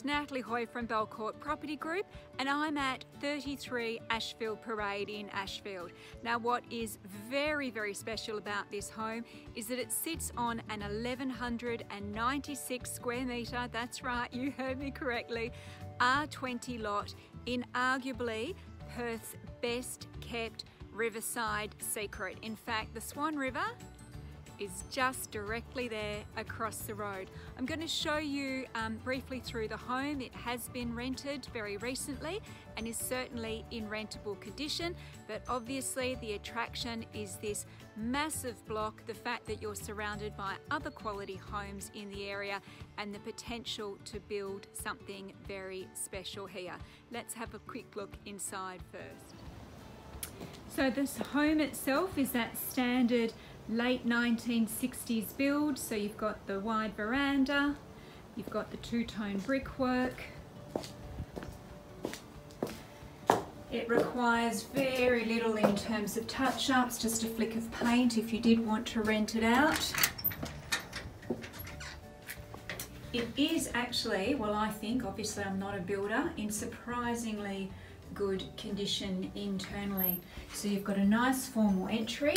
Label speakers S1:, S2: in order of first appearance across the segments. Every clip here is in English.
S1: Natalie Hoy from Belcourt Property Group, and I'm at 33 Ashfield Parade in Ashfield. Now, what is very, very special about this home is that it sits on an 1196 square metre, that's right, you heard me correctly, R20 lot in arguably Perth's best kept riverside secret. In fact, the Swan River is just directly there across the road. I'm going to show you briefly through the home. It has been rented very recently and is certainly in rentable condition, but obviously the attraction is this massive block, the fact that you're surrounded by other quality homes in the area and the potential to build something very special here. Let's have a quick look inside first. So this home itself is that standard late 1960s build, so you've got the wide veranda, you've got the two-tone brickwork. It requires very little in terms of touch-ups, just a flick of paint if you did want to rent it out. It is actually, well, I think, obviously I'm not a builder, in surprisingly good condition internally. So you've got a nice formal entry.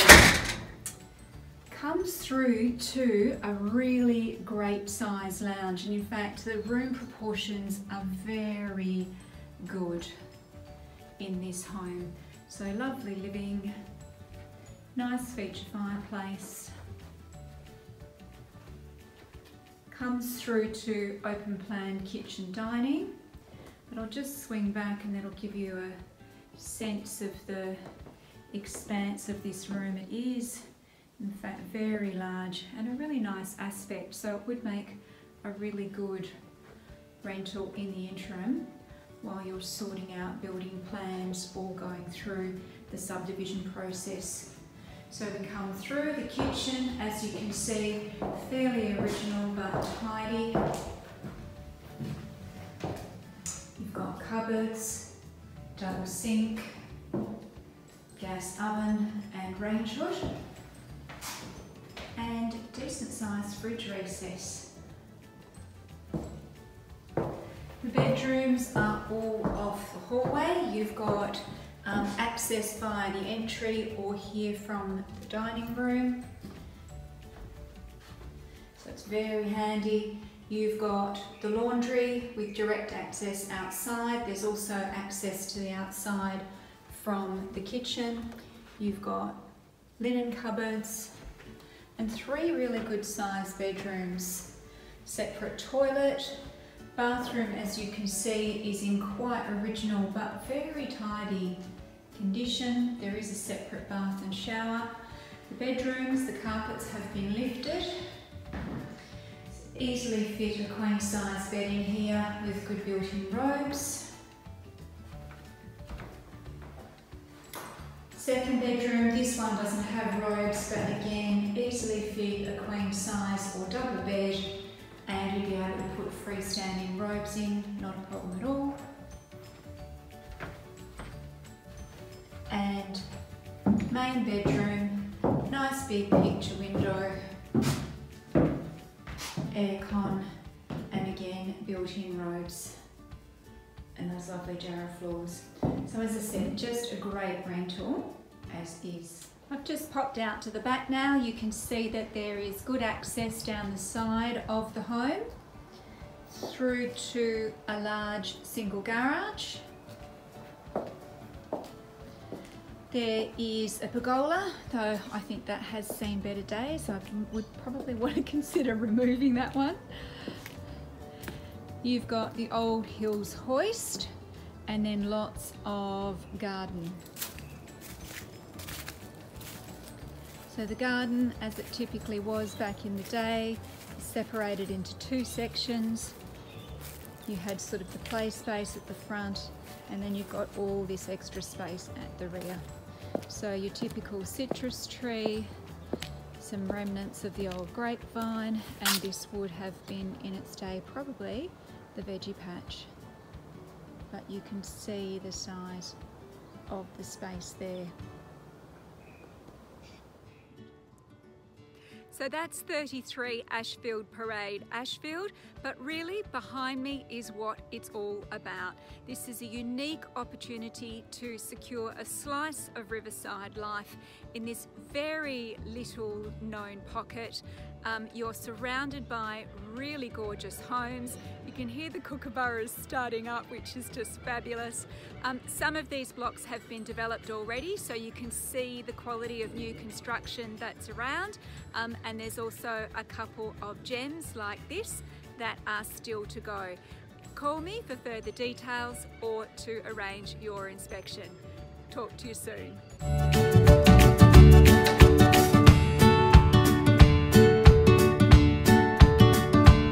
S1: Comes through to a really great size lounge, and in fact the room proportions are very good in this home. So lovely living, nice feature fireplace, comes through to open plan kitchen dining, but I'll just swing back and that'll give you a sense of the expanse of this room. It is in fact very large and a really nice aspect, so it would make a really good rental in the interim while you're sorting out building plans or going through the subdivision process. So we come through the kitchen, as you can see, fairly original but tidy. You've got cupboards, double sink, gas oven and range hood, and decent sized fridge recess. The bedrooms are all off the hallway. You've got access via the entry or here from the dining room. So it's very handy. You've got the laundry with direct access outside. There's also access to the outside from the kitchen. You've got linen cupboards, and three really good sized bedrooms. Separate toilet. Bathroom, as you can see, is in quite original but very tidy condition. There is a separate bath and shower. The bedrooms, the carpets have been lifted. Easily fit a queen size bed in here with good built-in robes. Second bedroom, this one doesn't have robes, but again, easily fit a queen size or double bed, and you'll be able to put freestanding robes in, not a problem at all. And main bedroom, nice big picture window, aircon, and again, built-in robes and those lovely Jarrah floors. So as I said, just a great rental as is. I've just popped out to the back now. You can see that there is good access down the side of the home through to a large single garage. There is a pergola, though I think that has seen better days. I would probably want to consider removing that one. You've got the Old Hills hoist and then lots of garden. So the garden, as it typically was back in the day, is separated into two sections. You had sort of the play space at the front, and then you've got all this extra space at the rear. So your typical citrus tree, some remnants of the old grapevine, and this would have been in its day probably the veggie patch. But you can see the size of the space there. So that's 33 Ashfield Parade, Ashfield, but really behind me is what it's all about. This is a unique opportunity to secure a slice of riverside life in this very little known pocket. You're surrounded by really gorgeous homes. You can hear the kookaburras starting up, which is just fabulous. Some of these blocks have been developed already, so you can see the quality of new construction that's around. And there's also a couple of gems like this that are still to go. Call me for further details or to arrange your inspection. Talk to you soon.